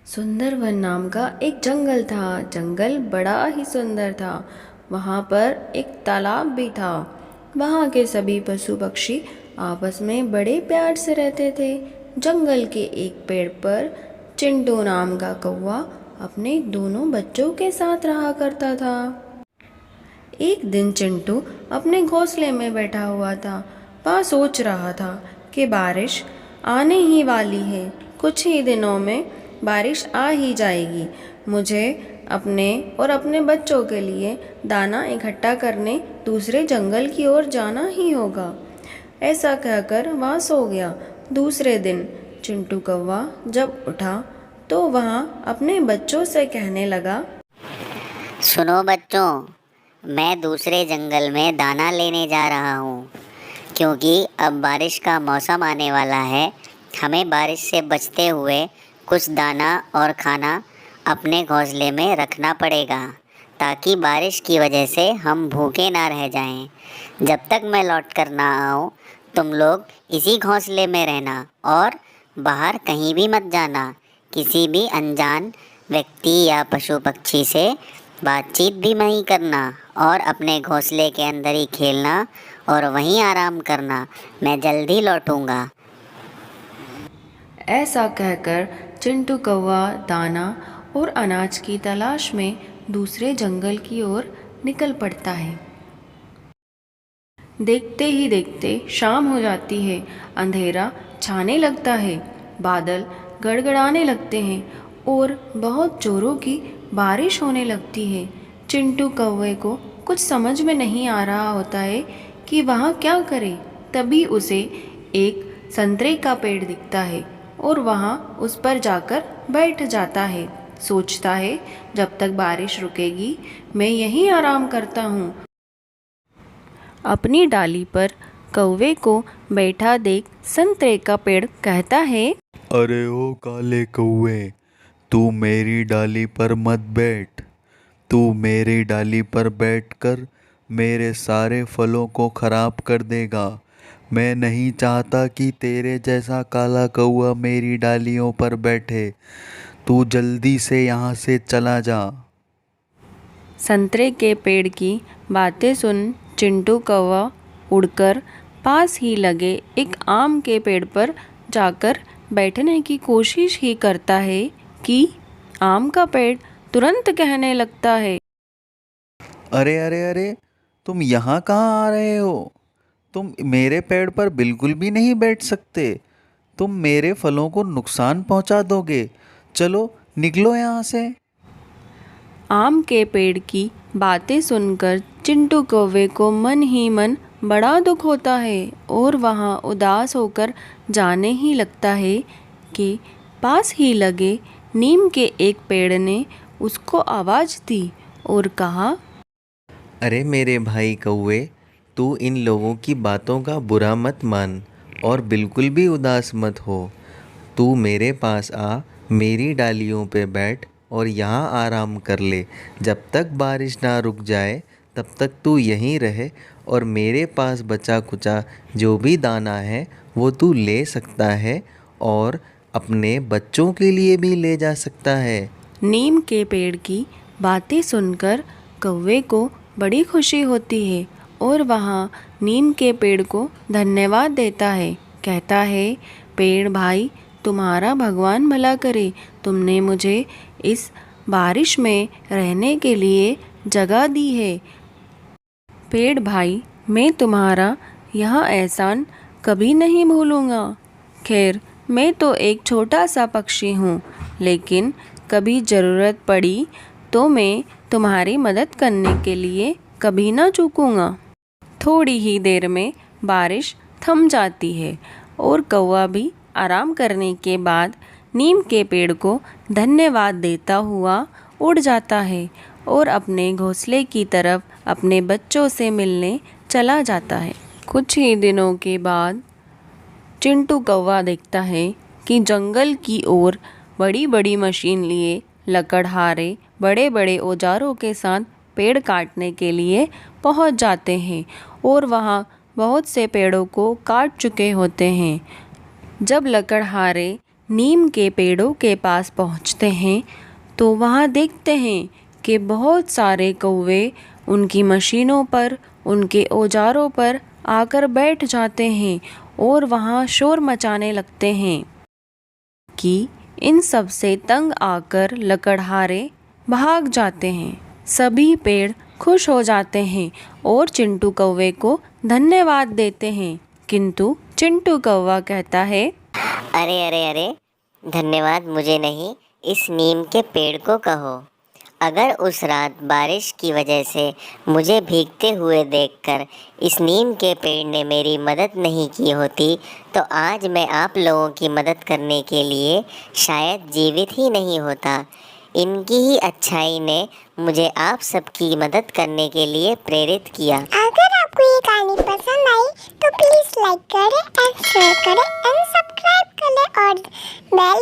सुंदरवन नाम का एक जंगल था। जंगल बड़ा ही सुंदर था। वहाँ पर एक तालाब भी था। वहाँ के सभी पशु पक्षी आपस में बड़े प्यार से रहते थे। जंगल के एक पेड़ पर चिंटू नाम का कौवा अपने दोनों बच्चों के साथ रहा करता था। एक दिन चिंटू अपने घोंसले में बैठा हुआ था। वह सोच रहा था कि बारिश आने ही वाली है। कुछ ही दिनों में बारिश आ ही जाएगी। मुझे अपने और अपने बच्चों के लिए दाना इकट्ठा करने दूसरे जंगल की ओर जाना ही होगा। ऐसा कहकर वह सो गया। दूसरे दिन चिंटू कौवा जब उठा तो वह अपने बच्चों से कहने लगा, सुनो बच्चों, मैं दूसरे जंगल में दाना लेने जा रहा हूँ क्योंकि अब बारिश का मौसम आने वाला है। हमें बारिश से बचते हुए कुछ दाना और खाना अपने घोंसले में रखना पड़ेगा ताकि बारिश की वजह से हम भूखे ना रह जाएं। जब तक मैं लौट कर ना आऊँ तुम लोग इसी घोंसले में रहना और बाहर कहीं भी मत जाना। किसी भी अनजान व्यक्ति या पशु पक्षी से बातचीत भी नहीं करना और अपने घोंसले के अंदर ही खेलना और वहीं आराम करना। मैं जल्दी लौटूंगा। ऐसा कहकर चिंटू कौवा दाना और अनाज की तलाश में दूसरे जंगल की ओर निकल पड़ता है। देखते ही देखते शाम हो जाती है। अंधेरा छाने लगता है। बादल गड़गड़ाने लगते हैं और बहुत जोरों की बारिश होने लगती है। चिंटू कौवे को कुछ समझ में नहीं आ रहा होता है कि वह क्या करे। तभी उसे एक संतरे का पेड़ दिखता है और वहाँ उस पर जाकर बैठ जाता है। सोचता है, जब तक बारिश रुकेगी मैं यहीं आराम करता हूँ। अपनी डाली पर कौवे को बैठा देख संतरे का पेड़ कहता है, अरे ओ काले कौवे, तू मेरी डाली पर मत बैठ। तू मेरी डाली पर बैठकर मेरे सारे फलों को खराब कर देगा। मैं नहीं चाहता कि तेरे जैसा काला कौवा मेरी डालियों पर बैठे। तू जल्दी से यहाँ से चला जा। संतरे के पेड़ की बातें सुन चिंटू कौवा उड़कर पास ही लगे एक आम के पेड़ पर जाकर बैठने की कोशिश ही करता है कि आम का पेड़ तुरंत कहने लगता है, अरे अरे अरे, तुम यहाँ कहाँ आ रहे हो? तुम मेरे पेड़ पर बिल्कुल भी नहीं बैठ सकते। तुम मेरे फलों को नुकसान पहुँचा दोगे। चलो निकलो यहाँ से। आम के पेड़ की बातें सुनकर चिंटू कौवे को मन ही मन बड़ा दुख होता है और वहाँ उदास होकर जाने ही लगता है कि पास ही लगे नीम के एक पेड़ ने उसको आवाज़ दी और कहा, अरे मेरे भाई कौवे, तू इन लोगों की बातों का बुरा मत मान और बिल्कुल भी उदास मत हो। तू मेरे पास आ, मेरी डालियों पे बैठ और यहाँ आराम कर ले। जब तक बारिश ना रुक जाए तब तक तू यहीं रहे और मेरे पास बचा कुचा जो भी दाना है वो तू ले सकता है और अपने बच्चों के लिए भी ले जा सकता है। नीम के पेड़ की बातें सुनकर कौवे को बड़ी खुशी होती है और वहाँ नीम के पेड़ को धन्यवाद देता है। कहता है, पेड़ भाई, तुम्हारा भगवान भला करे। तुमने मुझे इस बारिश में रहने के लिए जगह दी है। पेड़ भाई, मैं तुम्हारा यह एहसान कभी नहीं भूलूंगा। खैर, मैं तो एक छोटा सा पक्षी हूँ, लेकिन कभी ज़रूरत पड़ी तो मैं तुम्हारी मदद करने के लिए कभी ना चूकूँगा। थोड़ी ही देर में बारिश थम जाती है और कौवा भी आराम करने के बाद नीम के पेड़ को धन्यवाद देता हुआ उड़ जाता है और अपने घोंसले की तरफ अपने बच्चों से मिलने चला जाता है। कुछ ही दिनों के बाद चिंटू कौवा देखता है कि जंगल की ओर बड़ी बड़ी मशीन लिए लकड़हारे बड़े बड़े औजारों के साथ पेड़ काटने के लिए पहुंच जाते हैं और वहां बहुत से पेड़ों को काट चुके होते हैं। जब लकड़हारे नीम के पेड़ों के पास पहुंचते हैं तो वहां देखते हैं कि बहुत सारे कौवे उनकी मशीनों पर, उनके औजारों पर आकर बैठ जाते हैं और वहां शोर मचाने लगते हैं कि इन सब से तंग आकर लकड़हारे भाग जाते हैं। सभी पेड़ खुश हो जाते हैं और चिंटू कौवे को धन्यवाद देते हैं, किंतु चिंटू कौवा कहता है, अरे अरे अरे, धन्यवाद मुझे नहीं, इस नीम के पेड़ को कहो। अगर उस रात बारिश की वजह से मुझे भीगते हुए देखकर इस नीम के पेड़ ने मेरी मदद नहीं की होती तो आज मैं आप लोगों की मदद करने के लिए शायद जीवित ही नहीं होता। इनकी ही अच्छाई ने मुझे आप सबकी मदद करने के लिए प्रेरित किया। अगर आपको ये कहानी पसंद आई तो प्लीज लाइक करें एंड शेयर करें एंड सब्सक्राइब करें और बेल